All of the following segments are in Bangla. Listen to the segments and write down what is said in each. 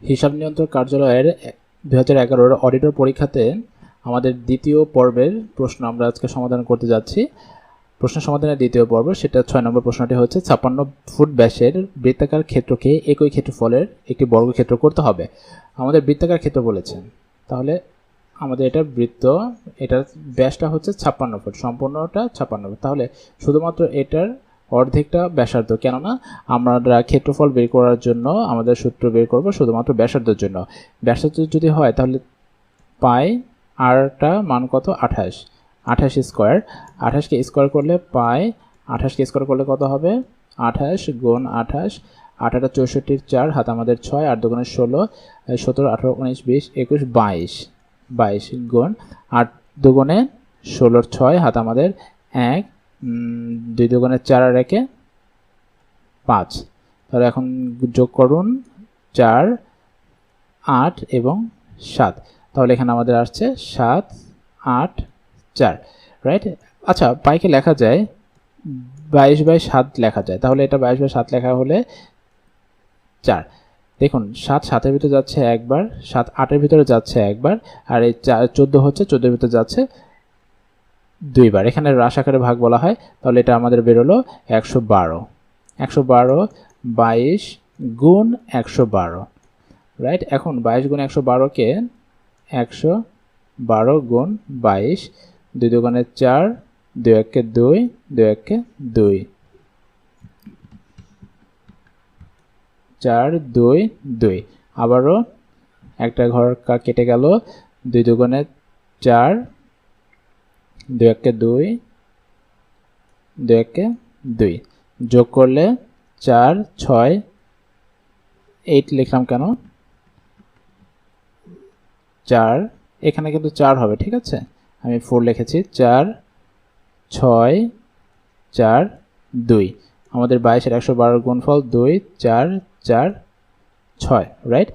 হিসাব নিয়ন্ত্রক কার্যালয়ের 2011 অডিটর পরীক্ষাতে আমাদের দ্বিতীয় পর্বের প্রশ্ন আমরা আজকে সমাধান করতে যাচ্ছি। প্রশ্ন সমাধানের দ্বিতীয় পর্ব, সেটা 6 নম্বর প্রশ্নটি হচ্ছে 56 ফুট ব্যাসের বৃত্তাকার ক্ষেত্রকে একই ক্ষেত্রফলের একটি বর্গক্ষেত্র করতে হবে। আমাদের বৃত্তাকার ক্ষেত্র বলেছেন, তাহলে আমাদের এটা বৃত্ত, এটার ব্যাসটা হচ্ছে 56 ফুট, সম্পূর্ণটা 56 ফুট। তাহলে শুধুমাত্র এটার অর্ধেকটা ব্যাসার্ধ, কেননা আমরা ক্ষেত্রফল বের করার জন্য আমাদের সূত্র বের করব শুধুমাত্র ব্যাসার্ধের জন্য। ব্যাসার্ধ যদি হয় তাহলে পাই আরটা মান কত, 28 স্কোয়ার। 28কে স্কোয়ার করলে পাই, 28কে স্কোয়ার করলে কত হবে, 28 গুণ 28, 8 8 64, 4 হাত আমাদের 6, 8 2 16, 17 18 19 20 21 22 গুণ 8 2 16 6 হাত আমাদের 1, 2 2 4 আর 1 5। তাহলে এখন যোগ করুন 4 8 এবং 7, তাহলে এখানে আমাদের আসছে 7 8 4, রাইট। আচ্ছা, পাইকে লেখা যায় 22/7 লেখা যায়, তাহলে এটা 22/7 লেখা হলে 4। দেখুন 7 7-এর ভিতরে যাচ্ছে একবার, 7 8-এর ভিতরে যাচ্ছে একবার, আর এই 14 হচ্ছে 14-এর ভিতরে যাচ্ছে দুইবার। এখানে হ্রাস আকারে ভাগ বলা হয়, তাহলে এটা আমাদের বেরোলো 112। 22 গুণ 112, রাইট। এখন 22 গুণ 112কে 112 গুণ 22, 2 2 4, 2 1 2, 2 1 2, 4 2 2, আবারও একটা ঘর কেটে গেল, 2 2 4, 2 1 2, 2 1 2, যোগ করলে 4 6 8 লিখলাম কেন, 4, এখানে কিন্তু 4 হবে, ঠিক আছে, আমি 4 লিখেছি। 4 6 4 2, আমাদের 22-এর 112 গুণফল 2 4 4 6, রাইট।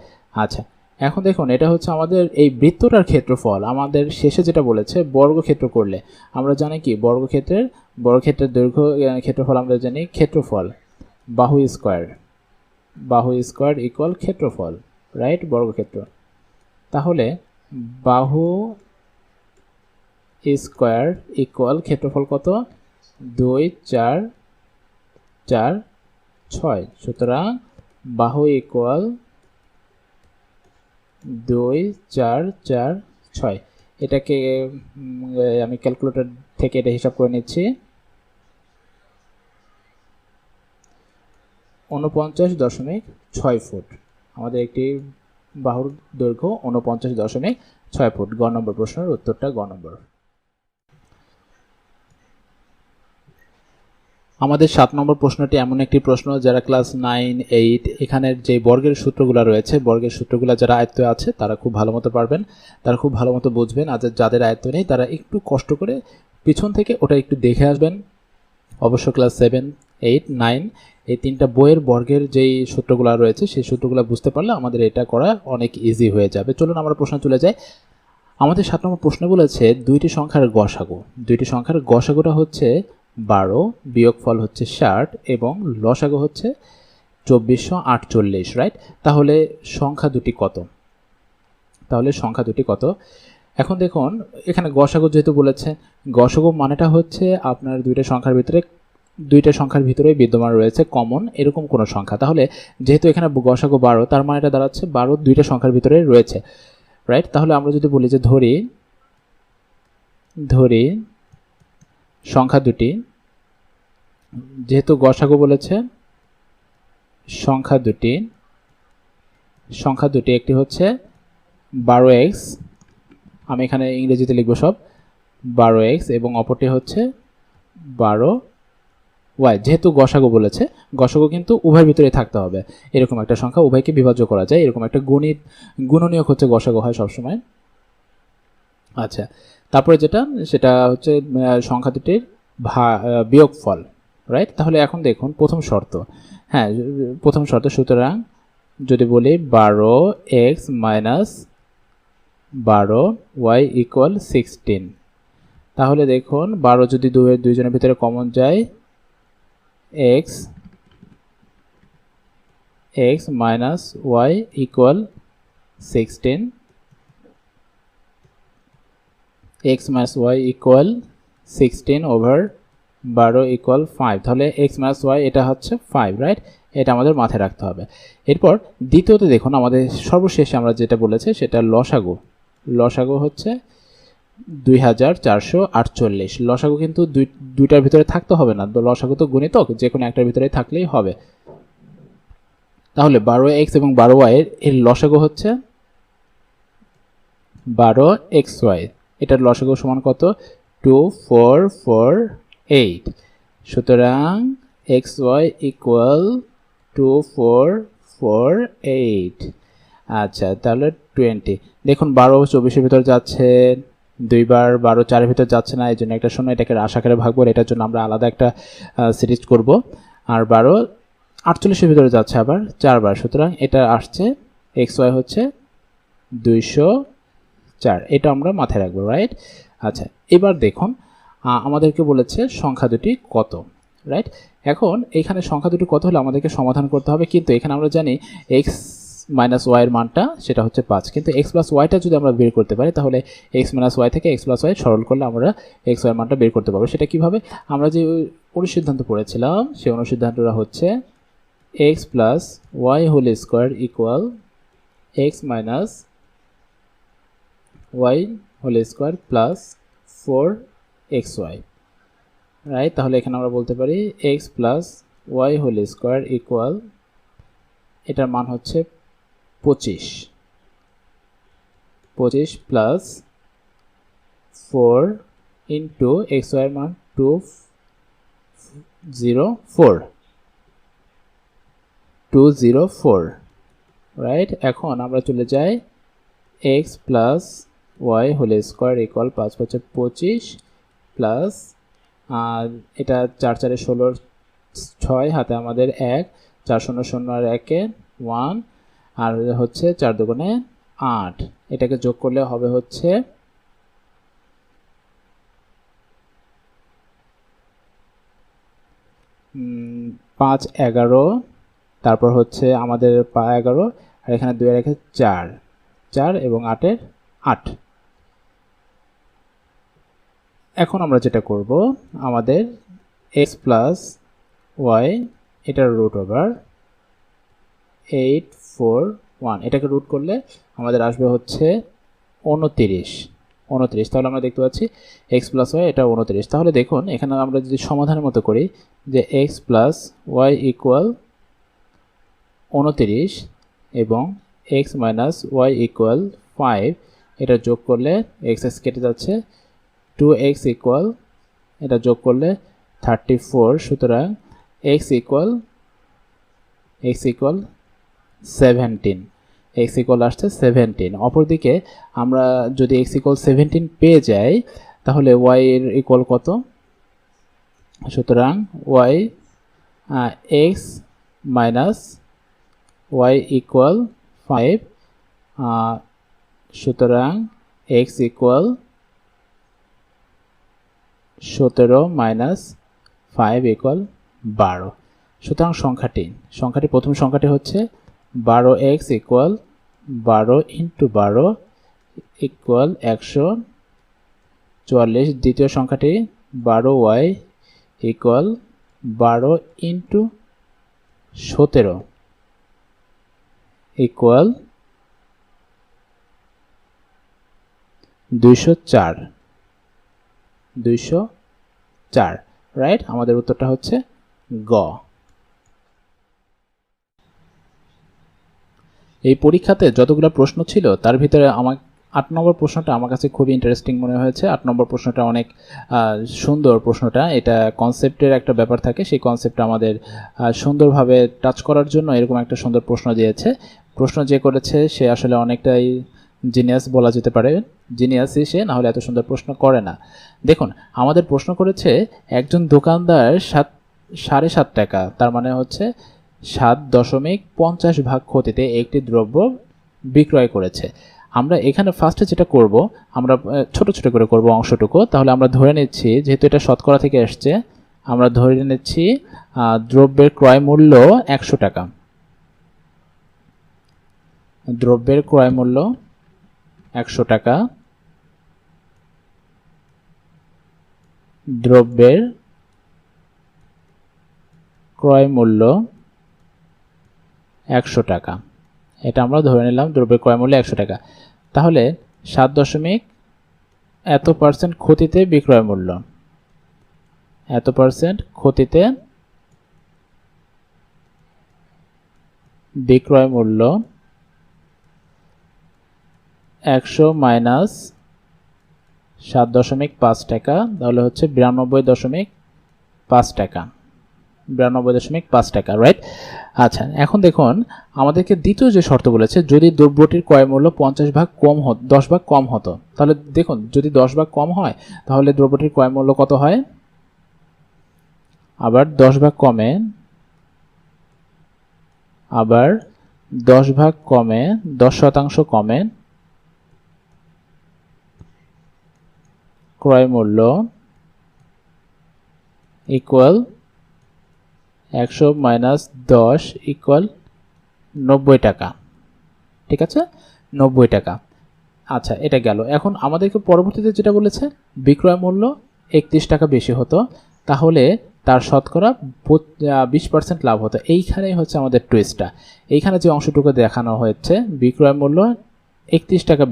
আচ্ছা, এখন দেখুন এটা হচ্ছে আমাদের এই বৃত্তটার ক্ষেত্রফল। আমাদের শেষে যেটা বলেছে বর্গক্ষেত্র করলে, আমরা জানি কি বর্গক্ষেত্রের দৈর্ঘ্য ক্ষেত্রফল আমরা জানি ক্ষেত্রফল, বাহু স্কয়ার ইকুয়াল ক্ষেত্রফল, রাইট, বর্গক্ষেত্র। তাহলে বাহু স্কয়ার ইকুয়াল ক্ষেত্রফল কত, 2 4 4 6, সুতরাং বাহু ইকুয়াল 2 4 4 6। এটাকে আমি ক্যালকুলেটর থেকে এটা হিসাব করে নিচ্ছি, 49.6 ফুট। আমাদের একটি বাহুর দৈর্ঘ্য 49.6 ফুট। গ নম্বর প্রশ্নের উত্তরটা গ নম্বর। আমাদের 7 নম্বর প্রশ্নটি এমন একটি প্রশ্ন যারা ক্লাস 9 8 এখানের যে বর্গের সূত্রগুলো রয়েছে, বর্গের সূত্রগুলো যারা আয়ত্ত আছে তারা খুব ভালো মতো পারবেন, তারা খুব ভালো মতো বুঝবেন। আর যাদের আয়ত্ত নেই তারা একটু কষ্ট করে পিছন থেকে ওটা একটু দেখে আসবেন। অবশ্য ক্লাস 7 8 9 এই তিনটা বইয়ের বর্গের যেই সূত্রগুলো রয়েছে সেই সূত্রগুলো বুঝতে পারলে আমাদের এটা করা অনেক ইজি হয়ে যাবে। চলুন আমরা প্রশ্ন চলে যাই। আমাদের 7 নম্বর প্রশ্ন বলেছে দুইটি সংখ্যার গসাগু। দুইটি সংখ্যার গসাগুটা হচ্ছে 12, বিয়োগফল হচ্ছে 60 এবং লসাগু হচ্ছে 2448, রাইট। তাহলে সংখ্যা দুটি কত? এখন দেখুন এখানে গসাগু যেহেতু বলেছে, গসাগু মানেটা হচ্ছে আপনার দুইটা সংখ্যার ভিতরে বিদ্যমান রয়েছে কমন এরকম কোনো সংখ্যা। তাহলে যেহেতু এখানে গসাগু 12, তার মানে এটা দাঁড়াচ্ছে 12 দুইটা সংখ্যার ভিতরে রয়েছে, রাইট। তাহলে আমরা যদি বলি যে ধরি সংখ্যা দুটি, যেহেতু গসাগু বলেছে সংখ্যা দুটি একটি হচ্ছে 12x, আমি এখানে ইংরেজিতে লিখব সব 12x, এবং অপরটি হচ্ছে 12y। যেহেতু গসাগু বলেছে, গসাগু কিন্তু উভয়ের ভিতরে থাকতে হবে, এরকম একটা সংখ্যা উভয়কে বিভাজ্য করা যায়, এরকম একটা গুণনীয়ক হচ্ছে গসাগু হয় সবসময়। আচ্ছা, তারপরে সেটা হচ্ছে সংখ্যা দুটির বিয়োগফল, রাইট। তাহলে এখন দেখুন প্রথম শর্ত, সুতরাং যদি বলি 12x মাইনাস 12y ইকুয়াল 16, তাহলে দেখুন 12 যদি দুইজনের ভিতরে কমন যায়, x x minus y equal 16, x minus y equal 16/12 equal 5। তাহলে এক্স মাইনাস ওয়াই এটা হচ্ছে 5, রাইট? এটা আমাদের মাথায় রাখতে হবে। এরপর দ্বিতীয়তে দেখুন, আমাদের সর্বশেষে আমরা যেটা বলেছি সেটা লসাগু। লসাগু হচ্ছে 2448। লসাগু কিন্তু দুইটার ভিতরে থাকতে হবে না, লসাগু তো গুণিতক, যে কোনো একটার ভিতরে থাকলেই হবে। তাহলে 12x এবং 12y এর লসাগু হচ্ছে 12xy। এটার লসাগু সমান কত? 2448। সুতরাং xy ইকুয়াল 2448। আচ্ছা, তাহলে 20। দেখুন 12 24-এর ভিতর যাচ্ছে, দুইবার 12 4-এর ভিতর যাচ্ছে না, এই জন্য একটা শূন্য, এটাকে আশাকারে ভাগবো, এটার জন্য আমরা আলাদা একটা সিরিজ করব। আর 12 48-এর ভিতরে যাচ্ছে আবার 4বার, সুতরাং এটা আসছে xy হচ্ছে 204। এটা আমরা মাথায় রাখবো, রাইট? আচ্ছা, এবার দেখুন আমাদেরকে বলেছে সংখ্যা দুটি কত, রাইট? এখন এখানে সংখ্যা দুটি কত হলে আমাদেরকে সমাধান করতে হবে, কিন্তু এখানে আমরা জানি x মাইনাস ওয়াই এর মানটা সেটা হচ্ছে 5, কিন্তু x প্লাস ওয়াইটা যদি আমরা বের করতে পারি তাহলে x মাইনাস ওয়াই থেকে x প্লাস ওয়াই সরল করলে আমরা x ওয়াই এর মানটা বের করতে পারবো। সেটা কিভাবে? আমরা যে অনুসিদ্ধান্ত পড়েছিলাম সেই অনুসিদ্ধান্তটা হচ্ছে x plus y whole square equal x minus y whole square plus 4xy, right? তাহলে এখানে আমরা বলতে পারি x plus y whole square equal, এটার মান হচ্ছে 25 প্লাস 4 ইন্টু xy এর মান 204, রাইট? এখন আমরা চলে যাই x plus y whole square equal 5 হচ্ছে 25 প্লাস, আর এটা 4 4 16 6, হাতে আমাদের 1, 4 0 0 আর 1 1, আর হচ্ছে 4 দুগুণে 8। এটাকে যোগ করলে হবে হচ্ছে 5 11, তারপর হচ্ছে আমাদের 11, আর এখানে 2 এর 1 4, 4 এবং 8 এর 8। এখন আমরা যেটা করব, আমাদের x প্লাস ওয়াই এটার রুট ওভার 841, এটাকে রুট করলে আমাদের আসবে হচ্ছে 29। তাহলে আমরা দেখতে পাচ্ছি x প্লাস ওয়াই এটা 29। তাহলে দেখুন এখানে আমরা যদি সমাধানের মতো করি যে x প্লাস ওয়াই ইকুয়াল 29 এবং x মাইনাস ওয়াই ইকুয়াল 5, এটা যোগ করলে x কেটে যাচ্ছে, 2x ইকুয়াল, এটা যোগ করলে 34। সুতরাং x ইকুয়াল 17, x ইকুয়াল আসছে 17। অপরদিকে আমরা যদি x ইকুয়াল 17 পেয়ে যাই তাহলে y এর ইকুয়াল কত? সুতরাং y x minus y equal 5, সুতরাং x ইকুয়াল 17 মাইনাস 5 ইকুয়াল 12। সুতরাং সংখ্যাটি প্রথম সংখ্যাটি হচ্ছে 12x ইকুয়াল 12 ইন্টু 12 ইকুয়াল 144। দ্বিতীয় সংখ্যাটি 12y equal 12 into 17 equal 204, right? আমাদের উত্তরটা হচ্ছে গ। এই পরীক্ষাতে যতগুলো প্রশ্ন ছিল তার ভিতরে আমার 8 নম্বর প্রশ্নটা আমার কাছে খুবই ইন্টারেস্টিং মনে হয়েছে। 8 নম্বর প্রশ্নটা অনেক সুন্দর প্রশ্নটা, এটা কনসেপ্টের একটা ব্যাপার থাকে, সেই কনসেপ্টটা আমাদের সুন্দরভাবে টাচ করার জন্য এরকম একটা সুন্দর প্রশ্ন দিয়েছে। প্রশ্ন যে করেছে সে আসলে অনেকটাই জিনিয়াস বলা যেতে পারে, জিনিয়াসই সে, না হলে এত সুন্দর প্রশ্ন করে না। দেখুন আমাদের প্রশ্ন করেছে একজন দোকানদার 7.5 টাকা, তার মানে হচ্ছে 7.50 ভাগ ক্ষতিতে একটি দ্রব্য বিক্রয় করেছে। আমরা এখানে ফার্স্টে যেটা করব, আমরা ছোট ছোট করে করব অংশটুকু। তাহলে আমরা ধরে নিচ্ছি, যেহেতু এটা শতকরা থেকে আসছে, আমরা ধরে নিচ্ছি দ্রব্যের ক্রয় মূল্য 100 টাকা। দ্রব্যের ক্রয় মূল্য 100 টাকা, দ্রব্যের ক্রয় মূল্য 100 টাকা। এটা আমরা ধরে নিলাম দ্রব্যের ক্রয় মূল্য 100 টাকা। তাহলে 7 দশমিক এত পার্সেন্ট ক্ষতিতে বিক্রয় মূল্য, এত পার্সেন্ট ক্ষতিতে বিক্রয় মূল্য 100 মাইনাস 7.5 টাকা, তাহলে হচ্ছে 92.5 টাকা, 92.5 টাকা, রাইট। আচ্ছা, এখন দেখুন আমাদেরকে দ্বিতীয় যে শর্ত বলেছে, যদি দ্রব্যটির ক্রয় মূল্য 50 ভাগ কম হতো, 10 ভাগ কম হতো, তাহলে দেখুন যদি 10 ভাগ কম হয় তাহলে দ্রব্যটির ক্রয় মূল্য কত হয়, আবার 10 ভাগ কমে, আবার 10 ভাগ কমে 10% কমে ক্রয় মূল্য ইকুয়াল 100 মাইনাস 10 ইকুয়াল 90 টাকা। ঠিক আছে, 90 টাকা। আচ্ছা, এটা গেল। এখন আমাদেরকে পরবর্তীতে যেটা বলেছে, বিক্রয় মূল্য 31 টাকা বেশি হতো, তাহলে তার শতকরা 20% লাভ হতো। এইখানেই হচ্ছে আমাদের টুইস্টটা। এইখানে যে অংশটুকু দেখানো হয়েছে, বিক্রয় মূল্য 31 টাকা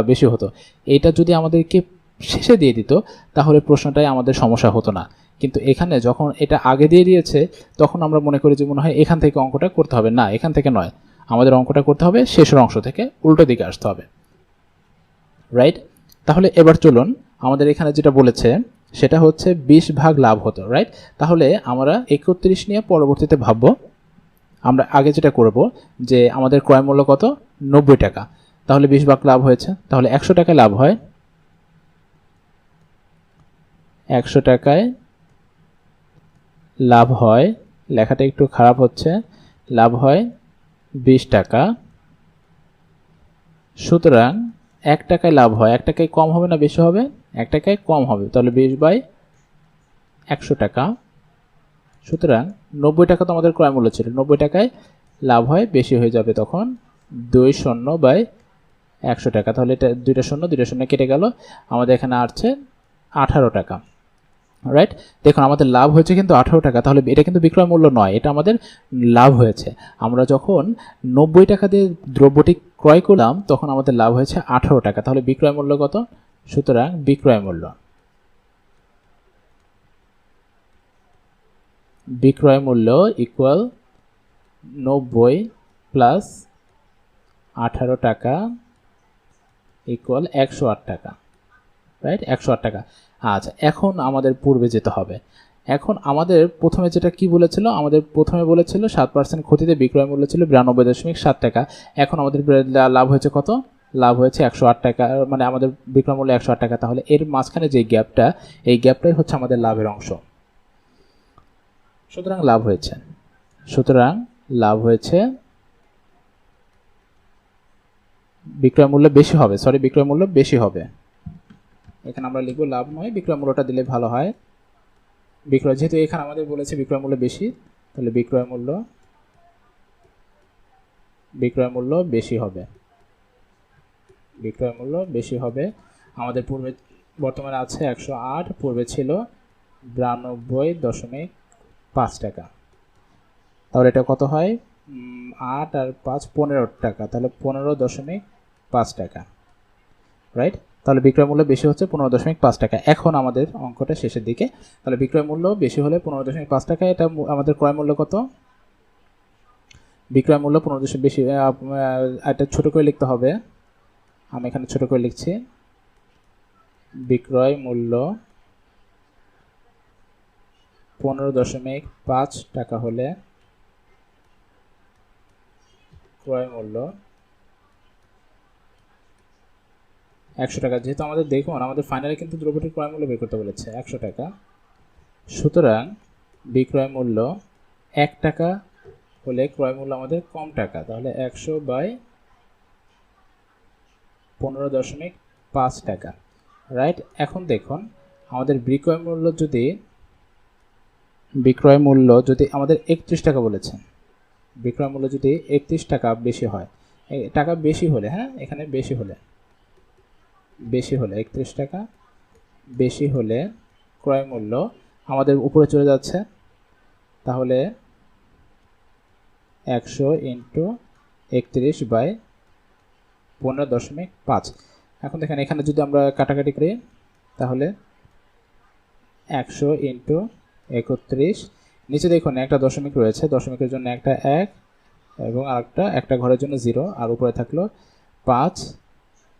বেশি হতো, এইটা যদি আমাদেরকে শেষে দিয়ে দিত তাহলে প্রশ্নটাই আমাদের সমস্যা হতো না। কিন্তু এখানে যখন এটা আগে দিয়ে দিয়েছে তখন আমরা মনে করি যে মনে হয় এখান থেকে অঙ্কটা করতে হবে। না, এখান থেকে নয়, আমাদের অঙ্কটা করতে হবে শেষের অংশ থেকে, উল্টো দিকে আসতে হবে, রাইট। তাহলে এবার চলুন, আমাদের এখানে যেটা বলেছে সেটা হচ্ছে 20 ভাগ লাভ হতো, রাইট। তাহলে আমরা 31 নিয়ে পরবর্তীতে ভাববো। আমরা আগে যেটা করব যে আমাদের ক্রয় মূল্য কত, 90 টাকা, তাহলে 20 ভাগ লাভ হয়েছে, তাহলে 100 টাকায় লাভ হয়, 100 টাকায় লাভ হয়, লেখাটা একটু খারাপ হচ্ছে, লাভ হয় 20 টাকা। সুতরাং 1 টাকায় লাভ হয়, 1 টাকায় কম হবে না বেশি হবে, 1 টাকায় কম হবে, তাহলে 20/100 টাকা। সুতরাং 90 টাকা তো আমাদের ক্রয় মূল্য ছিল, 90 টাকায় লাভ হয় বেশি হয়ে যাবে তখন 20/100 টাকা। তাহলে এটা দুইটা শূন্য কেটে গেল, আমাদের এখানে আসছে 18 টাকা, রাইট। দেখুন আমাদের লাভ হয়েছে কিন্তু 18 টাকা, তাহলে এটা কিন্তু বিক্রয় মূল্য নয়, এটা আমাদের লাভ হয়েছে। আমরা যখন 90 টাকা দিয়ে দ্রব্যটি ক্রয় করলাম তখন আমাদের লাভ হয়েছে 18 টাকা, তাহলে বিক্রয় মূল্য কত, সুতরাং বিক্রয় মূল্য ইকুয়াল 90 প্লাস 18 টাকা ইকুয়াল 108 টাকা, রাইট, 108 টাকা। আচ্ছা, এখন আমাদের পূর্বে যেতে হবে। এখন আমাদের প্রথমে যেটা কি বলেছিল, আমাদের প্রথমে বলেছিল 7% ক্ষতিতে বিক্রয় মূল্য ছিল 92.7 টাকা। এখন আমাদের লাভ হয়েছে কত, লাভ হয়েছে 108 টাকা, মানে আমাদের বিক্রয় মূল্য 108 টাকা। তাহলে এর মাঝখানে যে গ্যাপটা, এই গ্যাপটাই হচ্ছে আমাদের লাভের অংশ। সুতরাং লাভ হয়েছে বিক্রয় মূল্য বেশি হবে, বিক্রয় মূল্য বেশি হবে। এখানে আমরা লিখব লাভ নয়, বিক্রয় মূল্যটা দিলে ভালো হয়। যেহেতু এখানে আমাদের বলেছে বিক্রয় মূল্য বেশি, তাহলে বিক্রয় মূল্য বেশি হবে, বিক্রয় মূল্য বেশি হবে। আমাদের পূর্বে বর্তমানে আছে 108, পূর্বে ছিল 92.5 টাকা। তাহলে এটা কত হয়, 8 আর 5 15 টাকা, তাহলে 15.5 টাকা, রাইট। তাহলে বিক্রয় মূল্য বেশি হচ্ছে 15.5 টাকা। এখন আমাদের অঙ্কটা শেষের দিকে, তাহলে বিক্রয় মূল্য বেশি হলে 15.5 টাকা, এটা আমাদের ক্রয় মূল্য কত, বিক্রয় মূল্য 15 বেশি, এটা ছোট করে লিখতে হবে, আমি এখানে ছোট করে লিখছি, বিক্রয় মূল্য 15.5 টাকা হলে ক্রয় মূল্য 100 টাকা। যেহেতু আমাদের দেখুন আমাদের ফাইনালে কিন্তু দ্রব্যটির ক্রয় মূল্য বের করতে বলেছে 100 টাকা, সুতরাং বিক্রয় মূল্য 1 টাকা হলে ক্রয় মূল্য আমাদের কম টাকা, তাহলে 100/15.5 টাকা, রাইট। এখন দেখুন আমাদের বিক্রয় মূল্য যদি আমাদের 31 টাকা বলেছে, বিক্রয় মূল্য যদি 31 টাকা বেশি হয়, টাকা বেশি হলে, হ্যাঁ এখানে বেশি হলে 31 টাকা বেশি হলে ক্রয় মূল্য আমাদের উপরে চলে যাচ্ছে, তাহলে 100 ইন্টু 31/15.5। এখন দেখেন এখানে যদি আমরা কাটাকাটি করি তাহলে 100 ইন্টু 31, নিচে দেখুন একটা দশমিক রয়েছে, দশমিকের জন্য একটা 1 এবং আরেকটা একটা ঘরের জন্য 0, আর উপরে থাকলো 5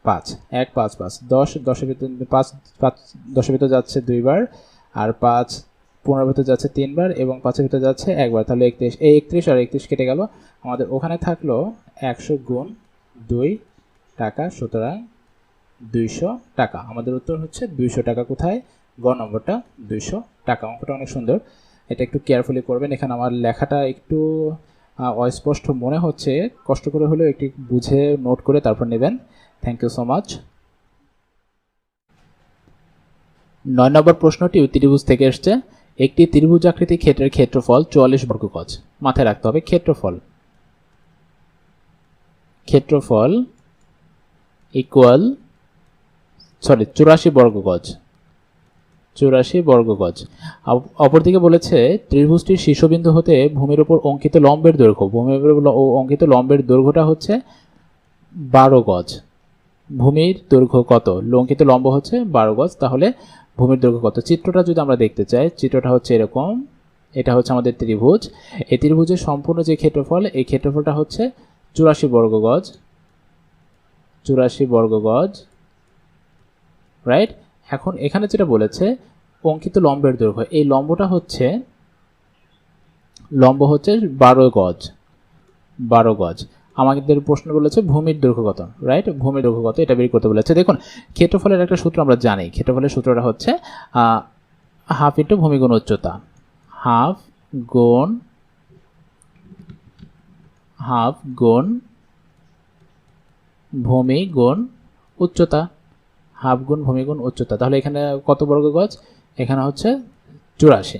5 1 5 5 10 10-এর ভিতরে 5 5 10-এর ভিতরে যাচ্ছে 2 বার, আর 5 15-এর ভিতরে যাচ্ছে 3 বার এবং 5-এর ভিতরে যাচ্ছে 1 বার, তাহলে 31। এই 31 আর 31 কেটে গেল, আমাদের ওখানে থাকলো 100 গুণ 2 টাকা, সুতরাং 200 টাকা। আমাদের উত্তর হচ্ছে 200 টাকা। কোথায়? গ নম্বরটা 200 টাকা। অঙ্কটা অনেক সুন্দর, এটা একটু কেয়ারফুলি করবেন। এখানে আমার লেখাটা একটু অস্পষ্ট মনে হচ্ছে, কষ্ট করে হলেও একটু বুঝে নোট করে তারপর নেবেন। Thank you so much. 9 নম্বর প্রশ্নটি ত্রিভুজ থেকে এসছে। একটি ত্রিভুজাকৃতি ক্ষেত্রের ক্ষেত্রফল 44 বর্গ গজ। মাথায় রাখতে হবে ক্ষেত্রফল ইকুয়াল 84 বর্গ গজ। 84 বর্গ গজ। অপরদিকে বলেছে ত্রিভুজটির শীর্ষবিন্দু হতে ভূমির উপর অঙ্কিত লম্বের দৈর্ঘ্য, ভূমির উপর অঙ্কিত লম্বের দৈর্ঘ্যটা হচ্ছে 12 গজ। ভূমির দৈর্ঘ্য কত? অঙ্কিত লম্ব হচ্ছে 12 গজ, তাহলে ভূমির দৈর্ঘ্য কত? চিত্রটা যদি আমরা দেখতে চাই, চিত্রটা হচ্ছে এরকম। এটা হচ্ছে আমাদের ত্রিভুজ। এই ত্রিভুজের সম্পূর্ণ যে ক্ষেত্রফল, এই ক্ষেত্রফলটা হচ্ছে 84 বর্গ গজ। 84 বর্গ গজ, রাইট। এখন এখানে যেটা বলেছে অঙ্কিত লম্বের দৈর্ঘ্য, এই লম্ব হচ্ছে 12 গজ। 12 গজ। আমাদের প্রশ্ন বলেছে ভূমির দৈর্ঘ্য কত, রাইট। ভূমির দৈর্ঘ্য কত এটা বের করতে বলেছে। দেখুন ক্ষেত্রফলের একটা সূত্র আমরা জানি, ক্ষেত্রফলের সূত্রটা হচ্ছে হাফ ইন্টু ভূমি গুণ উচ্চতা। হাফ গুণ ভূমি গুণ উচ্চতা। হাফ গুণ ভূমি গুণ উচ্চতা, তাহলে এখানে কত বর্গ গজ? এখানে হচ্ছে 84।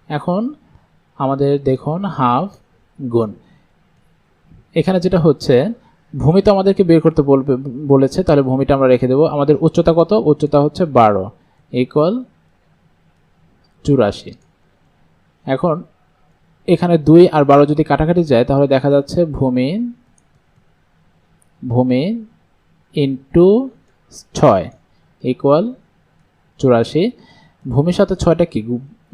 এখন আমাদের দেখুন হাফ গুণ, এখানে যেটা হচ্ছে ভূমি তো আমাদেরকে বের করতে বলেছে, তাহলে ভূমিটা আমরা রেখে দেবো। আমাদের উচ্চতা কত? উচ্চতা হচ্ছে 12 ইকুয়াল 84। এখন এখানে 2 আর 12 যদি কাটাকাটি যায় তাহলে দেখা যাচ্ছে ভূমি ইন্টু 6 ইকুয়াল 84। ভূমির সাথে 6টা কি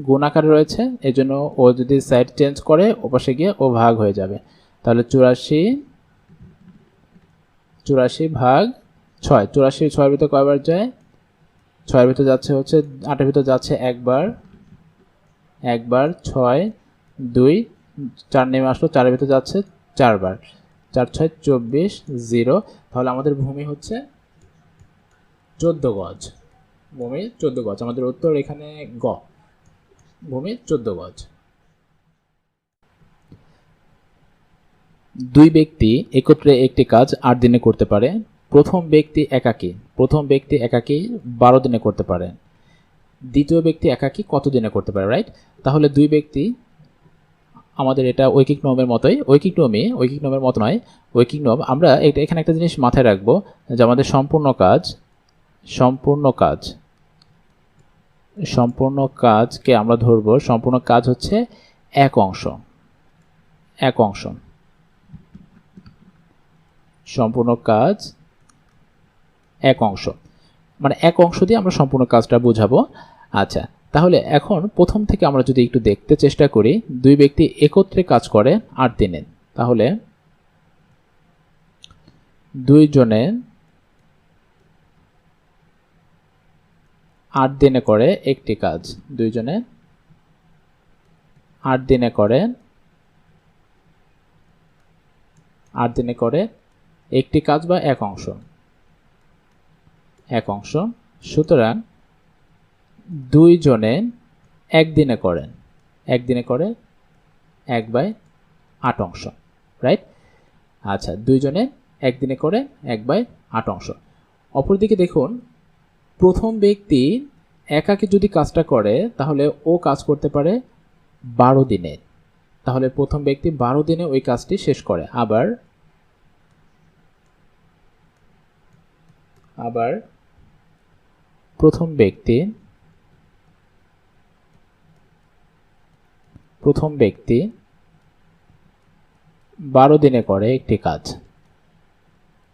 গুণ আকারে রয়েছে, এই জন্য ও যদি সাইড চেঞ্জ করে ওপাশে গিয়ে ও ভাগ হয়ে যাবে, তাহলে 84 ভাগ 6। 84 6-এর ভিতরে কয়বার যায়? 6-এর ভিতরে যাচ্ছে হচ্ছে 8-এর ভিতরে যাচ্ছে একবার, 6 2 4 নেমে আসলো, 4-এর ভিতরে যাচ্ছে 4 বার, 4 6 24 0। তাহলে আমাদের ভূমি হচ্ছে 14 গজ। ভূমি 14 গজ। আমাদের উত্তর এখানে গ, ভূমি 14 গজ। দুই ব্যক্তি একত্রে একটি কাজ 8 দিনে করতে পারে। প্রথম ব্যক্তি একাকী 12 দিনে করতে পারে। দ্বিতীয় ব্যক্তি একাকী কত দিনে করতে পারে, রাইট। তাহলে দুই ব্যক্তি, আমাদের এটা ঐকিক নিয়মের মতোই, ঐকিক নিয়মের মতো নয়, ঐকিক নিয়ম। আমরা এখানে একটা জিনিস মাথায় রাখবো যে আমাদের সম্পূর্ণ কাজকে আমরা ধরবো, সম্পূর্ণ কাজ হচ্ছে এক অংশ। সম্পূর্ণ কাজ এক অংশ, মানে এক অংশ দিয়ে আমরা সম্পূর্ণ কাজটা বোঝাবো। আচ্ছা, তাহলে এখন প্রথম থেকে আমরা যদি একটু দেখতে চেষ্টা করি, দুই ব্যক্তি একত্রে কাজ করে 8 দিনে, তাহলে দুইজনে 8 দিনে করে একটি কাজ। দুইজনে 8 দিনে করে একটি কাজ বা এক অংশ। সুতরাং দুইজনে একদিনে করে 1/8 অংশ, রাইট। আচ্ছা, দুইজনে একদিনে করে 1/8 অংশ। অপরদিকে দেখুন, প্রথম ব্যক্তি একাকে যদি কাজটা করে তাহলে ও কাজ করতে পারে 12 দিনে। তাহলে প্রথম ব্যক্তি 12 দিনে ওই কাজটি শেষ করে। আবার আবার প্রথম ব্যক্তি 12 দিনে করে একটি কাজ,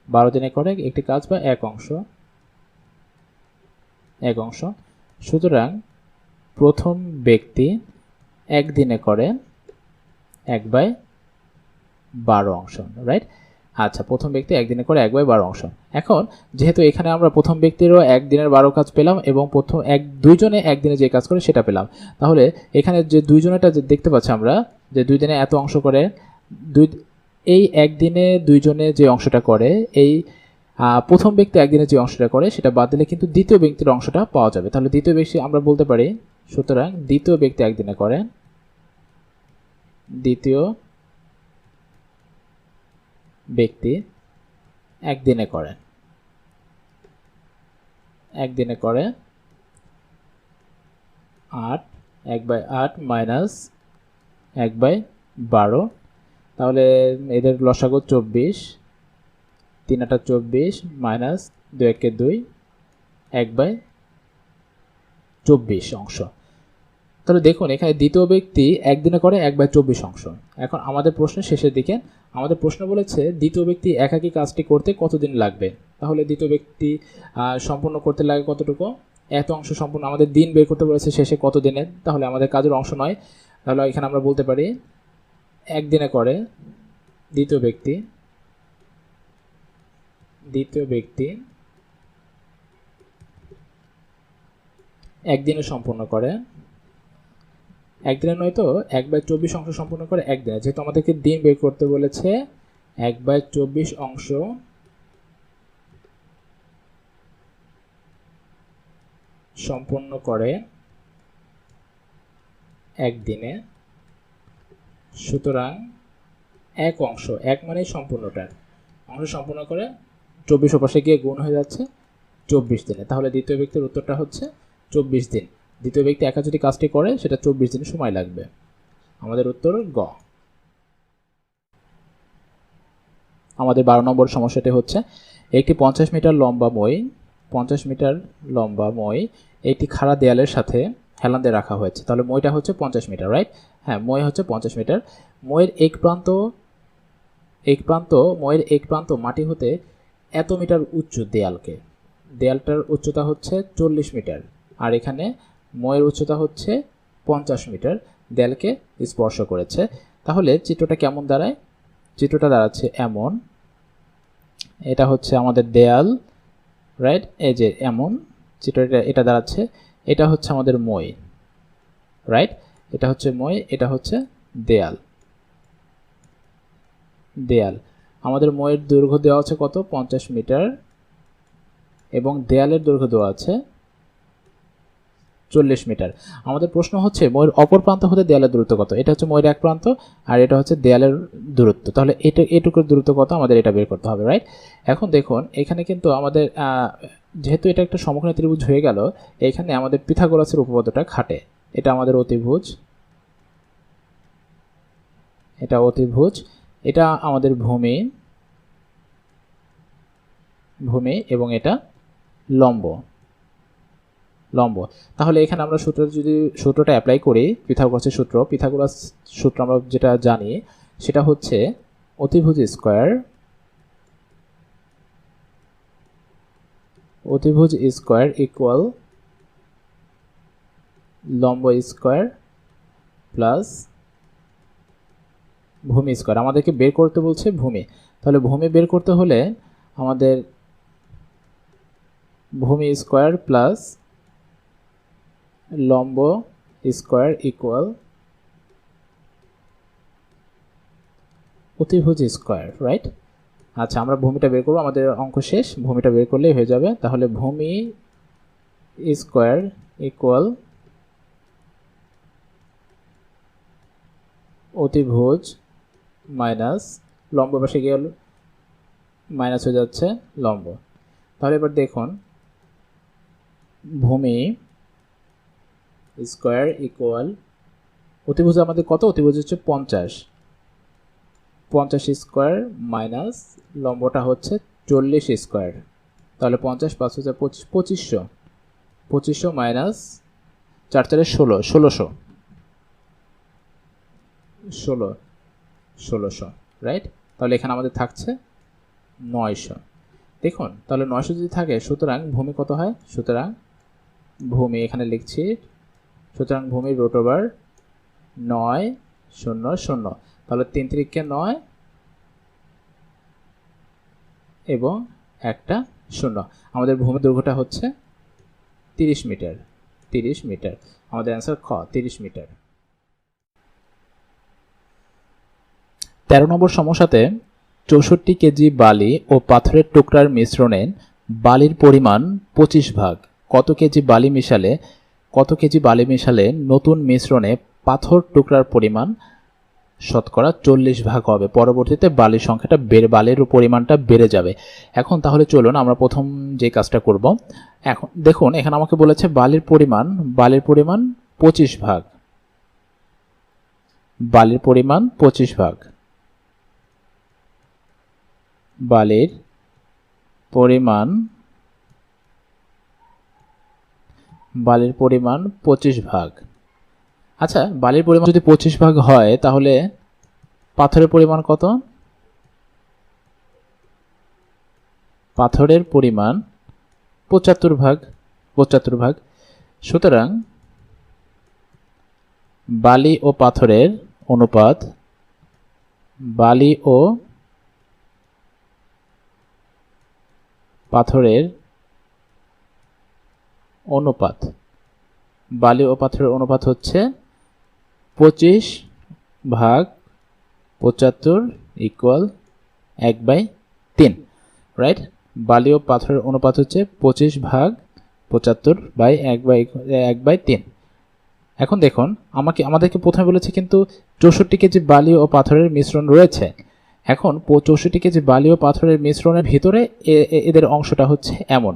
12 দিনে করে একটি কাজ বা এক অংশ। সুতরাং প্রথম ব্যক্তি একদিনে করে 1/12 অংশ, রাইট? আচ্ছা, প্রথম ব্যক্তি একদিনে করে 1/12 অংশ। এখন যেহেতু এখানে আমরা প্রথম ব্যক্তিরও একদিনের 12 কাজ পেলাম এবং দুইজনে একদিনে যে কাজ করে সেটা পেলাম, তাহলে এখানে যে দুইজনেটা যে দেখতে পাচ্ছি আমরা যে 2 দিনে এত অংশ করে, এই একদিনে দুইজনে যে অংশটা করে, এই প্রথম ব্যক্তি একদিনে যে অংশটা করে সেটা বাদ দিলে কিন্তু দ্বিতীয় ব্যক্তির অংশটা পাওয়া যাবে। তাহলে দ্বিতীয় ব্যক্তি আমরা বলতে পারি, সুতরাং দ্বিতীয় ব্যক্তি একদিনে করে, দ্বিতীয় ব্যক্তি একদিনে করে 8, 1/8 মাইনাস 1/12, তাহলে এদের লসাগু 24, 3 8 24 মাইনাস 2 1 2, 1/24 অংশ। তাহলে দেখুন এখানে দ্বিতীয় ব্যক্তি একদিনে করে 1/24 অংশ। এখন আমাদের প্রশ্নের শেষের দিকে আমাদের প্রশ্ন বলেছে দ্বিতীয় ব্যক্তি একাকী কাজটি করতে কতদিন লাগবে। তাহলে দ্বিতীয় ব্যক্তি সম্পূর্ণ করতে লাগে কতটুকু, এত অংশ সম্পূর্ণ। আমাদের দিন বের করতে বলেছে শেষে কত দিনে, তাহলে আমাদের কাজের অংশ নয়। তাহলে এখানে আমরা বলতে পারি একদিনে করে দ্বিতীয় ব্যক্তি একদিনে সম্পূর্ণ করে, একদিনে নয় তো 1/24 অংশ সম্পূর্ণ করে একদিনে, যেহেতু আমাদেরকে দিন বের করতে বলেছে 1/24 অংশ সম্পূর্ণ করে একদিনে। সুতরাং এক অংশ, এক মানে সম্পূর্ণটার অংশ সম্পূর্ণ করে 24 পাশে গিয়ে গুণ হয়ে যাচ্ছে 24 দিনে। তাহলে দ্বিতীয় ব্যক্তির উত্তরটা হচ্ছে 24 দিন। দ্বিতীয় ব্যক্তি একা যদি কাজটি করে সেটা 24 দিন সময় লাগবে। আমাদের উত্তর গ। আমাদের 12 নম্বর সমস্যাটি হচ্ছে একটি 50 মিটার লম্বা মই একটি খাড়া দেয়ালের সাথে হেলান দিয়ে রাখা হয়েছে। তাহলে মইটা হচ্ছে 50 মিটার, রাইট? হ্যাঁ, মই হচ্ছে 50 মিটার। মইয়ের এক প্রান্ত মাটি হতে এত মিটার উচ্চ দেয়ালটার উচ্চতা হচ্ছে 40 মিটার, আর এখানে মইয়ের উচ্চতা হচ্ছে 50 মিটার, দেয়ালকে স্পর্শ করেছে। তাহলে চিত্রটা কেমন দাঁড়ায়? চিত্রটা দাঁড়াচ্ছে এমন, এটা হচ্ছে আমাদের দেয়াল, রাইট? এই যে এমন চিত্রটা এটা দাঁড়াচ্ছে, এটা হচ্ছে আমাদের মই, রাইট? এটা হচ্ছে মই, এটা হচ্ছে দেয়াল। আমাদের মইয়ের দৈর্ঘ্য দেওয়া আছে কত? 50 মিটার, এবং দেয়ালের দৈর্ঘ্য দেওয়া আছে 40 মিটার। আমাদের প্রশ্ন হচ্ছে মইয়ের অপর প্রান্ত হতে দেয়ালের দূরত্ব কত। এটা হচ্ছে মইয়ের এক প্রান্ত আর এটা হচ্ছে দেয়ালের দূরত্ব। তাহলে এটুকুর দূরত্ব কত আমাদের এটা বের করতে হবে, রাইট? এখন দেখুন এখানে কিন্তু আমাদের যেহেতু এটা একটা সমকোণী ত্রিভুজ হয়ে গেল, এখানে আমাদের পিথাগোরাসের উপপাদ্যটা খাটে। এটা আমাদের অতিভুজ, এটা আমাদের ভূমি, এবং এটা লম্ব। তাহলে এখানে আমরা সূত্রটা অ্যাপ্লাই করি, পিথাগোরাসের সূত্র আমরা যেটা জানি সেটা হচ্ছে অতিভুজ স্কয়ার ইকুয়াল লম্ব স্কয়ার প্লাস ভূমি স্কয়ার। আমাদেরকে বের করতে বলছে ভূমি, তাহলে ভূমি বের করতে হলে আমাদের ভূমি স্কয়ার প্লাস লম্ব স্কয়ার ইকুয়াল অতিভুজ স্কয়ার, রাইট? আচ্ছা, আমরা ভূমিটা বের করবো, আমাদের অঙ্ক শেষ, ভূমিটা বের করলেই হয়ে যাবে। তাহলে ভূমি স্কয়ার ইকুয়াল অতিভুজ মাইনাস লম্ব পাশে গিয়ে মাইনাস হয়ে যাচ্ছে লম্ব। তাহলে এবার দেখুন ভূমি স্কয়ার ইকুয়াল অতিভুজ আমাদের কত? অতিভুজ হচ্ছে 50 স্কয়ার মাইনাস লম্বটা হচ্ছে 40 স্কয়ার, তাহলে 50 5 হাজার 2500, 2500 মাইনাস 4 4 16, 1600, রাইট। তাহলে এখানে আমাদের থাকছে 900। দেখুন তাহলে 900 যদি থাকে, সুতরাং ভূমি কত হয়? সুতরাং ভূমি এখানে লিখছি, সুতরাং ভূমি √900। তাহলে 3 3 9 এবং একটা 0। আমাদের ভূমি দৈর্ঘ্যটা হচ্ছে 30 মিটার। 30 মিটার আমাদের অ্যান্সার খ, 30 মিটার। 13 নম্বর সমস্যাতে 64 কেজি বালি ও পাথরের টুকরার মিশ্রণে বালির পরিমাণ 25 ভাগ। কত কেজি বালি মিশালে নতুন মিশ্রণে পাথর টুকরার পরিমাণ শতকরা 40 ভাগ হবে। পরবর্তীতে বালির সংখ্যাটা বালির পরিমাণটা বেড়ে যাবে। এখন তাহলে চলুন আমরা প্রথম যে কাজটা করব। এখন দেখুন এখানে আমাকে বলেছে বালির পরিমাণ 25 ভাগ। বালির পরিমাণ 25 ভাগ। বালির পরিমাণ 25 ভাগ। আচ্ছা, বালির পরিমাণ যদি 25 ভাগ হয় তাহলে পাথরের পরিমাণ কত? পাথরের পরিমাণ 75 ভাগ। 75 ভাগ। সুতরাং বালি ও পাথরের অনুপাত, বালি ও পাথরের অনুপাত, বালি ও পাথরের অনুপাত হচ্ছে 25 ভাগ 75 ইকুয়াল 1/3, রাইট। বালি ও পাথরের অনুপাত হচ্ছে 25 ভাগ 75 বাই 1/3। এখন দেখুন আমাদেরকে প্রথমে বলেছে কিন্তু 64 কেজি বালি ও পাথরের মিশ্রণ রয়েছে। এখন 64 কেজি বালি ও পাথরের মিশ্রণের ভিতরে এদের অংশটা হচ্ছে এমন।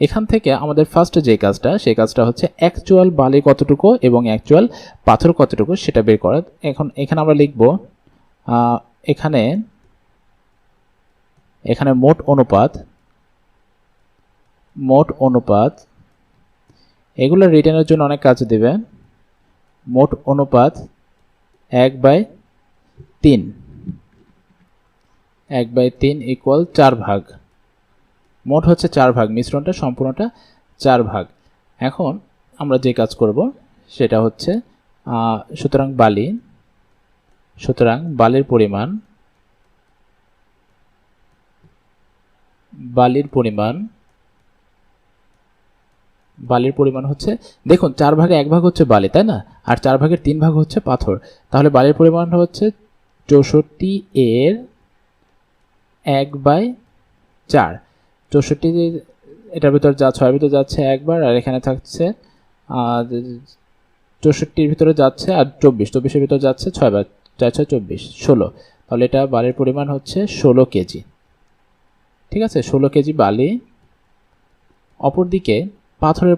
এখান থেকে আমাদের ফার্স্ট যে কাজটা, সেই কাজটা হচ্ছে অ্যাকচুয়াল বালি কতটুকু এবং অ্যাকচুয়াল পাথর কতটুকু সেটা বের করা। এখানে আমরা লিখব এখানে মোট অনুপাত এগুলো রিটার্নের জন্য অনেক কাজ দেবে। মোট অনুপাত 1/3, 1/3 ইকুয়াল 4 ভাগ। মোট হচ্ছে 4 ভাগ, মিশ্রণটা সম্পূর্ণটা 4 ভাগ। এখন আমরা যে কাজ করব সেটা হচ্ছে সুতরাং বালির পরিমাণ হচ্ছে, দেখুন 4 ভাগে 1 ভাগ হচ্ছে বালি, তাই না? আর 4 ভাগের 3 ভাগ হচ্ছে পাথর। তাহলে বালির পরিমাণটা হচ্ছে 64 এর 1/4। 64 এটার ভিতর 6-এর ভিতর যাচ্ছে একবার, আর এখানে থাকছে 64-র ভিতরে যাচ্ছে আর 24-এর ভিতর যাচ্ছে 6 বার, 4 6 24, 16। তাহলে এটা বালির পরিমাণ হচ্ছে 16 কেজি। ঠিক আছে, 16 কেজি বালি। অপরদিকে পাথরের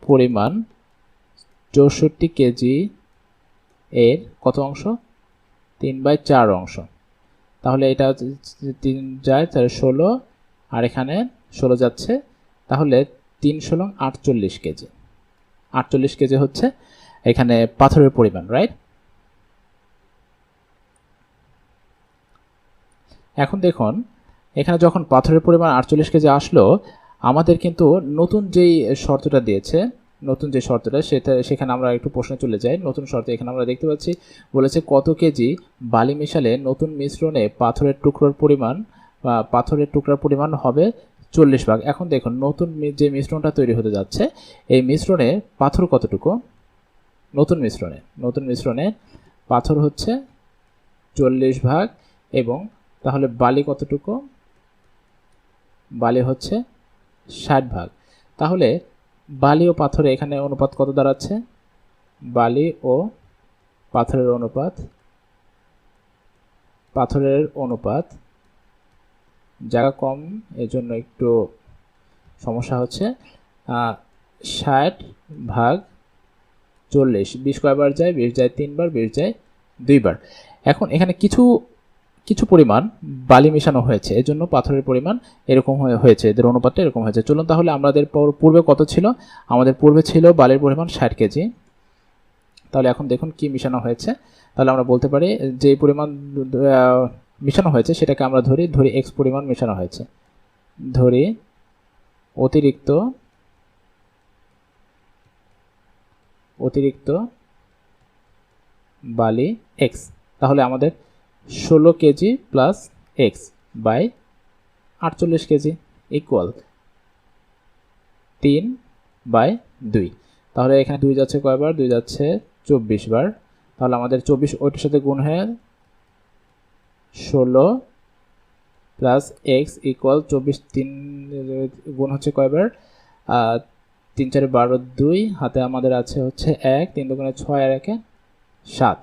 পরিমাণ 64 কেজি এর কত অংশ? 3/4 অংশ। তাহলে এটা 3 যায় তাহলে 16, আর এখানে 16 যাচ্ছে, তাহলে 3 16 48 কেজি। 48 কেজি হচ্ছে এখানে পাথরের পরিমাণ, রাইট। এখন দেখুন এখানে যখন পাথরের পরিমাণ 48 কেজি আসলো, আমাদের কিন্তু নতুন যেই শর্তটা দিয়েছে, সেখানে আমরা একটু প্রশ্নে চলে যাই। নতুন শর্ত এখানে আমরা দেখতে পাচ্ছি বলেছে কত কেজি বালি মেশালে নতুন মিশ্রণে পাথরের টুকরার পরিমাণ হবে 40 ভাগ। এখন দেখুন নতুন যে মিশ্রণটা তৈরি হতে যাচ্ছে, এই মিশ্রণে পাথর কতটুকু? নতুন মিশ্রণে পাথর হচ্ছে 40 ভাগ, এবং তাহলে বালি কতটুকু? বালি হচ্ছে 60 ভাগ। তাহলে বালি ও পাথরে এখানে অনুপাত কত দাঁড়াচ্ছে? বালি ও পাথরের অনুপাত জায়গা কম, এজন্য একটু সমস্যা হচ্ছে। 60 ভাগ 40, 20 কয়বার যায়? 20 যায় 3 বার, 20 যায় 2 বার। এখন এখানে কিছু কিছু পরিমাণ বালি মেশানো হয়েছে, এজন্য পাথরের পরিমাণ এরকম হয়েছে, এদের অনুপাতটা এরকম হয়েছে। চলুন তাহলে আমাদের পূর্বে কত ছিল, আমাদের পূর্বে ছিল বালির পরিমাণ 60 কেজি। তাহলে এখন দেখুন কি মেশানো হয়েছে। তাহলে আমরা বলতে পারি যে পরিমাণ মেশানো হয়েছে সেটাকে আমরা ধরি এক্স পরিমাণ মেশানো হয়েছে, ধরি অতিরিক্ত বালি এক্স। তাহলে আমাদের 16 KG plus x by 48 KG equal 3/2। তাহলে এখানে 2 যাচ্ছে কয়বার, 2 যাচ্ছে 24 বার। তাহলে আমাদের 24 ওইটার সাথে গুণ হয়ে 16 প্লাস এক্স ইকুয়াল 24, 3 গুণ হচ্ছে কয়বার, 3 4 12, 2 হাতে আমাদের আছে হচ্ছে 1, 3 দুগুণে 6 আর 1 7,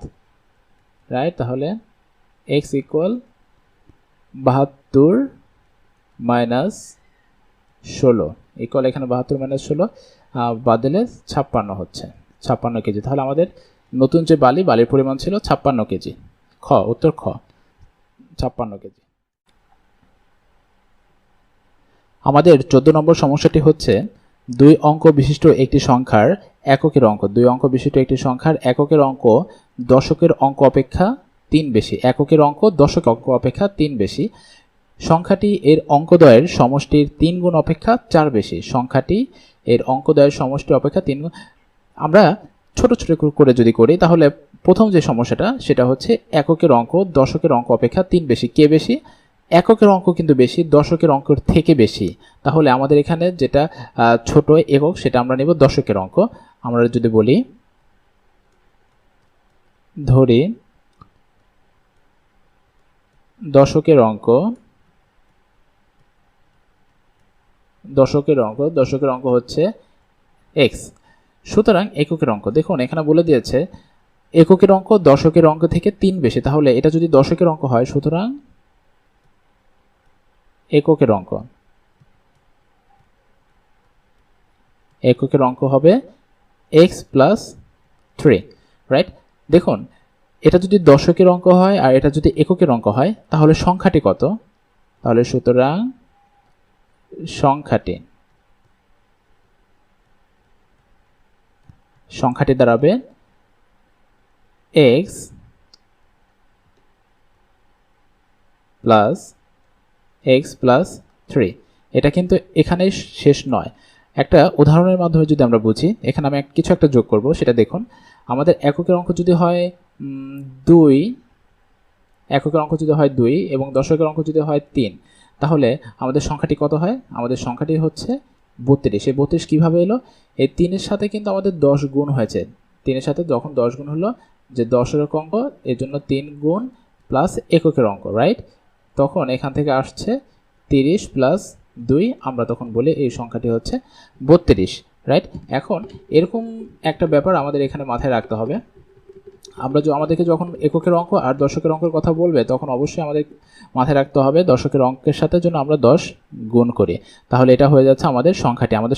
রাইট। তাহলে এক্স ইকুয়াল 72 মাইনাস 16 ইকুয়াল এখানে 72 মাইনাস 16 বাদ দিলে 56 হচ্ছে, 56 কেজি। তাহলে আমাদের নতুন যে বালির পরিমাণ ছিল 56 কেজি। উত্তর খ 56 কেজি। আমাদের 14 নম্বর সমস্যাটি হচ্ছে 2 অঙ্ক বিশিষ্ট একটি সংখ্যার এককের অঙ্ক, 2 অঙ্ক বিশিষ্ট একটি সংখ্যার এককের অঙ্ক দশকের অঙ্ক অপেক্ষা 3 বেশি, এককের অঙ্ক দশকের অঙ্ক অপেক্ষা 3 বেশি। সংখ্যাটি এর অঙ্কদ্বয়ের সমষ্টির 3 গুণ অপেক্ষা 4 বেশি, সংখ্যাটি এর অঙ্কদ্বয়ের সমষ্টি অপেক্ষা 3 গুণ। আমরা ছোট ছোট করে যদি করি তাহলে প্রথম যে সমস্যাটা সেটা হচ্ছে এককের অঙ্ক দশকের অঙ্ক অপেক্ষা 3 বেশি। কে বেশি? এককের অঙ্ক কিন্তু বেশি, দশকের অঙ্কের থেকে বেশি। তাহলে আমাদের এখানে যেটা ছোট একক সেটা আমরা নেব দশকের অঙ্ক। আমরা যদি বলি ধরি দশকের অঙ্ক হচ্ছে এক্স। সুতরাং এককের অঙ্ক দেখুন এখানে বলে দিয়েছে এককের অঙ্ক দশকের অঙ্ক থেকে 3 বেশি, তাহলে এটা যদি দশকের অঙ্ক হয় সুতরাং এককের অঙ্ক হবে x প্লাস 3, রাইট। দেখুন এটা যদি দশকের অঙ্ক হয় আর এটা যদি এককের অঙ্ক হয় তাহলে সংখ্যাটি কত? তাহলে সুতরাং সংখ্যাটি দাঁড়াবে x প্লাস 3। এটা কিন্তু এখানে শেষ নয়, একটা উদাহরণের মাধ্যমে যদি আমরা বুঝি, এখানে আমি কিছু একটা যোগ করব সেটা দেখুন। আমাদের এককের অঙ্ক যদি হয় 2, এবং দশকের অঙ্ক যদি হয় 3, তাহলে আমাদের সংখ্যাটি কত হয়? আমাদের সংখ্যাটি হচ্ছে 32। এই 32 কিভাবে এলো? এই 3-এর সাথে কিন্তু আমাদের 10 গুণ হয়েছে, 3-এর সাথে যখন 10 গুণ হলো যে দশের অঙ্ক এর জন্য 3 গুণ প্লাস এককের অঙ্ক, রাইট। তখন এখান থেকে আসছে 30 প্লাস 2, আমরা তখন বলি এই সংখ্যাটি হচ্ছে 32, রাইট। এখন এরকম একটা ব্যাপার আমাদের এখানে মাথায় রাখতে হবে। আমাদেরকে যখন এককের অঙ্ক আর দশকের অঙ্কের কথা বলবে তখন অবশ্যই আমাদের মাথায় রাখতে হবে দশকের অঙ্কের সাথে জন্য আমরা 10 গুণ করি। তাহলে এটা হয়ে যাচ্ছে আমাদের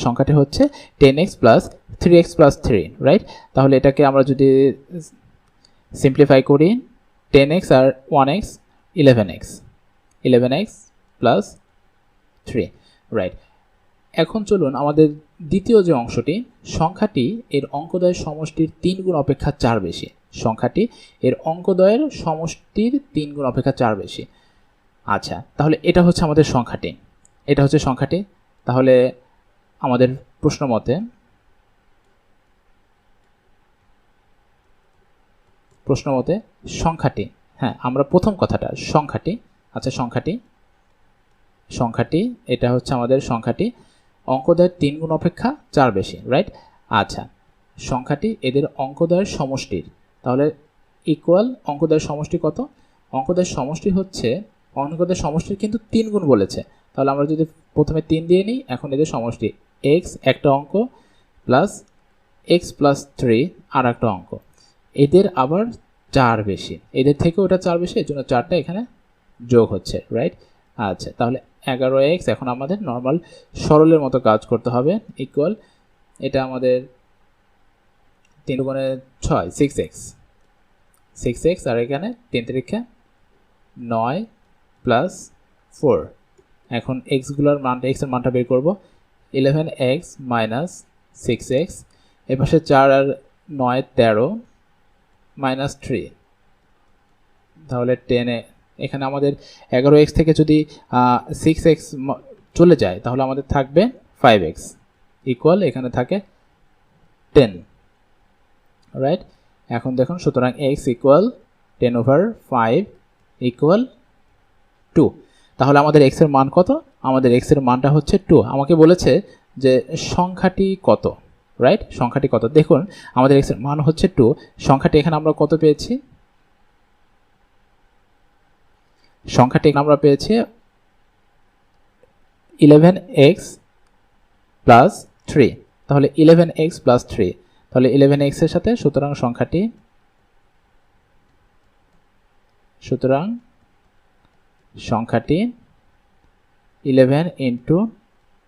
সংখ্যাটি হচ্ছে 10x plus 3x plus 3, right. তাহলে এটাকে আমরা যদি সিম্পলিফাই করি 10x আর 1x 11x প্লাস 3, রাইট। এখন চলুন আমাদের দ্বিতীয় যে অংশটি, সংখ্যাটি এর অঙ্কদ্বয়ের সমষ্টির 3 গুণ অপেক্ষা 4 বেশি, সংখ্যাটি এর অঙ্কদ্বয়ের সমষ্টির 3 গুণ অপেক্ষা 4 বেশি। আচ্ছা, তাহলে এটা হচ্ছে আমাদের সংখ্যাটি। তাহলে আমাদের প্রশ্ন মতে সংখ্যাটি, হ্যাঁ আমরা প্রথম কথাটা সংখ্যাটি, আচ্ছা সংখ্যাটি এটা হচ্ছে আমাদের সংখ্যাটি অঙ্কদ্বয়ের 3 গুণ অপেক্ষা 4 বেশি, রাইট। আচ্ছা, সংখ্যাটি এদের অঙ্কদ্বয়ের সমষ্টির, তাহলে ইকুয়াল অঙ্কদ্বয়ের সমষ্টি কত? অঙ্কদ্বয়ের সমষ্টির কিন্তু 3 গুণ বলেছে, তাহলে আমরা যদি প্রথমে 3 দিয়ে নিই, এখন এদের সমষ্টি x একটা অঙ্ক প্লাস x প্লাস 3 আর একটা অঙ্ক, এদের আবার 4 বেশি, এদের থেকে ওটা 4 বেশি, এর জন্য 4টা এখানে যোগ হচ্ছে, রাইট। আচ্ছা, তাহলে 11x, এখন আমাদের নর্মাল সরলের মতো কাজ করতে হবে, ইকুয়াল এটা আমাদের 3 গুণে 6 6x আর এখানে 3 3 12, 9 প্লাস 4। এখন এক্সগুলোর মানটা এক্সের মানটা বের করব। 11x মাইনাস 6x, এপাশে 4 আর 9 13 মাইনাস 3, তাহলে 10 এখানে আমাদের 11x থেকে যদি 6x চলে যায় তাহলে আমাদের থাকবে 5x ইকুয়াল এখানে থাকে 10, রাইট। এখন দেখুন, সুতরাং x ইকুয়াল 10/5 ইকুয়াল 2। তাহলে আমাদের x এর মান কত? আমাদের x এর মানটা হচ্ছে 2। আমাকে বলেছে যে সংখ্যাটি কত, রাইট? সংখ্যাটি কত? দেখুন আমাদের x এর মান হচ্ছে 2, সংখ্যাটি এখানে আমরা কত পেয়েছি? সংখ্যাটি আমরা পেয়েছি 11x প্লাস 3। তাহলে 11x প্লাস 3, তাহলে 11x এর সাথে সুতরাং সংখ্যাটি 11 ইন্টু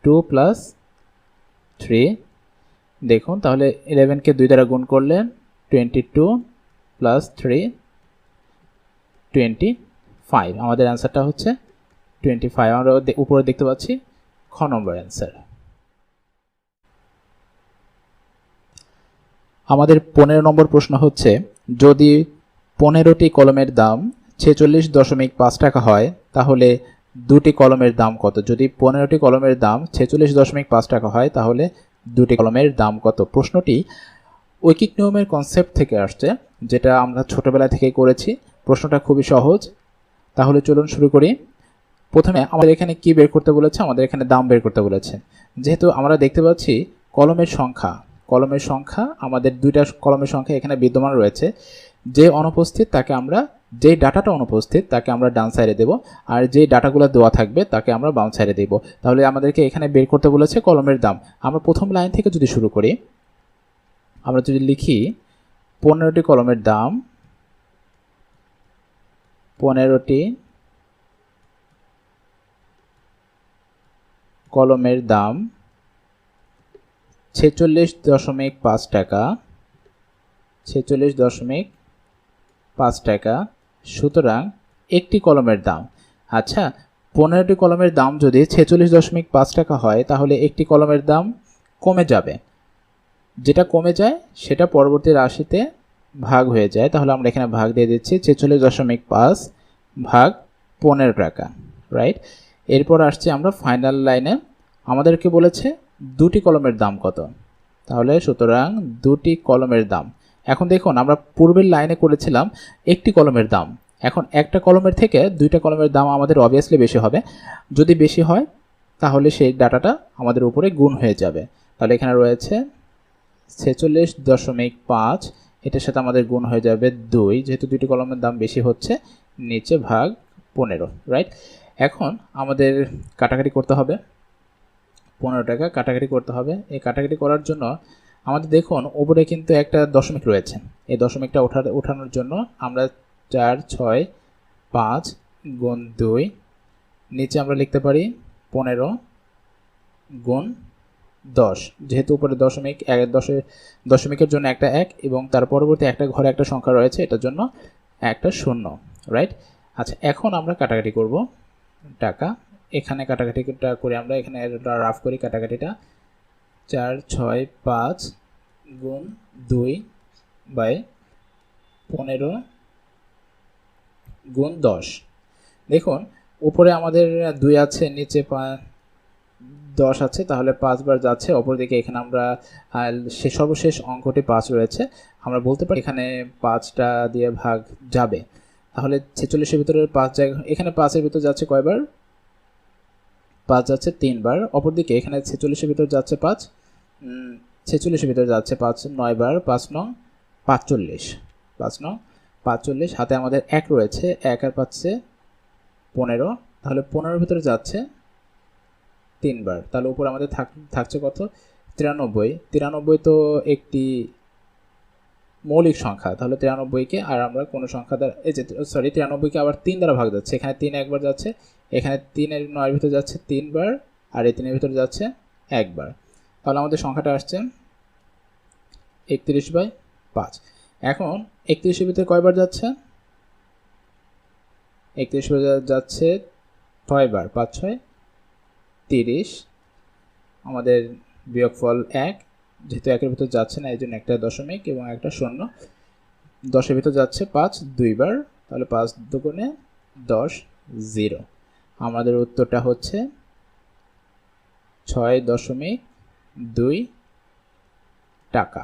2 প্লাস 3। দেখুন তাহলে 11কে 2 দ্বারা গুণ করলে 22 প্লাস 3 25। আমাদের অ্যান্সারটা হচ্ছে 25। আমরা উপরে দেখতে পাচ্ছি খ নম্বর অ্যান্সার। আমাদের 15 নম্বর প্রশ্ন হচ্ছে, যদি 15টি কলমের দাম 46.5 টাকা হয় তাহলে দুটি কলমের দাম কত? যদি 15টি কলমের দাম 46.5 টাকা হয় তাহলে দুটি কলমের দাম কত? প্রশ্নটি ঐকিক নিয়মের কনসেপ্ট থেকে আসছে, যেটা আমরা ছোটবেলা থেকে করেছি। প্রশ্নটা খুবই সহজ। তাহলে চলুন শুরু করি। প্রথমে আমাদের এখানে কি বের করতে বলেছে? আমাদের এখানে দাম বের করতে বলেছে। যেহেতু আমরা দেখতে পাচ্ছি কলমের সংখ্যা আমাদের দুইটা কলমের সংখ্যা এখানে বিদ্যমান রয়েছে। যে অনুপস্থিত তাকে আমরা, যে ডাটাটা অনুপস্থিত তাকে আমরা ডান সাইডে দেব, আর যে ডাটাগুলো দেওয়া থাকবে তাকে আমরা বাম সাইডে দেব। তাহলে আমাদেরকে এখানে বের করতে বলেছে কলমের দাম। আমরা প্রথম লাইন থেকে যদি শুরু করি, আমরা যদি লিখি 15টি কলমের দাম, 15টি কলমের দাম 46.5 টাকা, 46.5 টাকা। সুতরাং একটি কলমের দাম, আচ্ছা 15টি কলমের দাম যদি 46.5 টাকা হয় তাহলে একটি কলমের দাম কমে যাবে। যেটা কমে যায় সেটা পরবর্তী রাশিতে ভাগ হয়ে যায়। তাহলে আমরা এখানে ভাগ দিয়ে দিচ্ছি 46.5 ভাগ 15 টাকা, রাইট। এরপর আসছে আমরা ফাইনাল লাইনে, আমাদেরকে বলেছে দুটি কলমের দাম কত। তাহলে সুতরাং দুটি কলমের দাম। এখন দেখুন আমরা পূর্বের লাইনে করেছিলাম একটি কলমের দাম, এখন একটা কলমের থেকে দুইটা কলমের দাম আমাদের অবভিয়াসলি বেশি হবে। যদি বেশি হয় তাহলে সেই ডাটাটা আমাদের উপরে গুণ হয়ে যাবে। তাহলে এখানে রয়েছে 46.5, এটার সাথে আমাদের গুণ হয়ে যাবে 2, যেহেতু দুটি কলমের দাম বেশি হচ্ছে, নিচে ভাগ 15, রাইট। এখন আমাদের কাটাকাটি করতে হবে, 15 টাকা কাটাকাটি করতে হবে। এই কাটাকাটি করার জন্য আমাদের দেখুন উপরে কিন্তু একটা দশমিক রয়েছে। এই দশমিকটা ওঠানোর জন্য আমরা 4, 6, 5 গুণ 2, নিচে আমরা লিখতে পারি 15 গুণ 10। যেহেতু উপরে দশমিক, দশমিকের জন্য একটা 1 এবং তার পরবর্তী একটা ঘরে একটা সংখ্যা রয়েছে, এটার জন্য একটা 0, রাইট। আচ্ছা এখন আমরা কাটাকাটি করব টাকা। এখানে কাটাকাটিটা করে আমরা এখানে রাফ করি কাটাকাটিটা। 4, 6, 5 গুণ 2 বাই 15 গুণ 10। দেখুন উপরে আমাদের 2 আছে, নিচে 10 আছে, তাহলে 5 বার যাচ্ছে। অপরদিকে এখানে আমরা সর্বশেষ অঙ্কটি 5 রয়েছে, আমরা বলতে পারি এখানে 5টা দিয়ে ভাগ যাবে। তাহলে 46-এর ভিতরে 5 জায়গা, এখানে 5-এর ভিতরে যাচ্ছে কয়বার? 5 যাচ্ছে 3 বার। অপরদিকে এখানে 46-এর ভিতরে যাচ্ছে 5, 46-এর ভিতরে যাচ্ছে 5 9 বার, 5 নং 45, 5 নং 45। হাতে আমাদের 1 রয়েছে, 1 আর 5 15, তাহলে 15-এর ভিতরে যাচ্ছে 3 বার। তাহলে উপরে আমাদের থাকছে কত? 93। 93 তো একটি মৌলিক সংখ্যা, তাহলে 93কে আর আমরা কোনো সংখ্যা দ্বারা, এই যে সরি 93কে আবার 3 দ্বারা ভাগ যাচ্ছে। এখানে 3 একবার যাচ্ছে, এখানে 3-এর 9-এর ভিতরে যাচ্ছে 3 বার, আর এই 3-এর ভিতরে যাচ্ছে 1 বার। তাহলে আমাদের সংখ্যাটা আসছে 31/5। এখন 31-এর ভিতরে কয়বার যাচ্ছে? 31 ভিতরে যাচ্ছে 6 বার, 5 6 30। আমাদের বিয়োগফল 1, যেহেতু 1 এর ভিতর যাচ্ছে না এই জন্য একটা দশমিক এবং একটা শূন্য। 10 এর ভিতর যাচ্ছে 5 2 বার, তাহলে 5 দুগুণে 10 0। আমাদের উত্তরটা হচ্ছে 6.2 টাকা।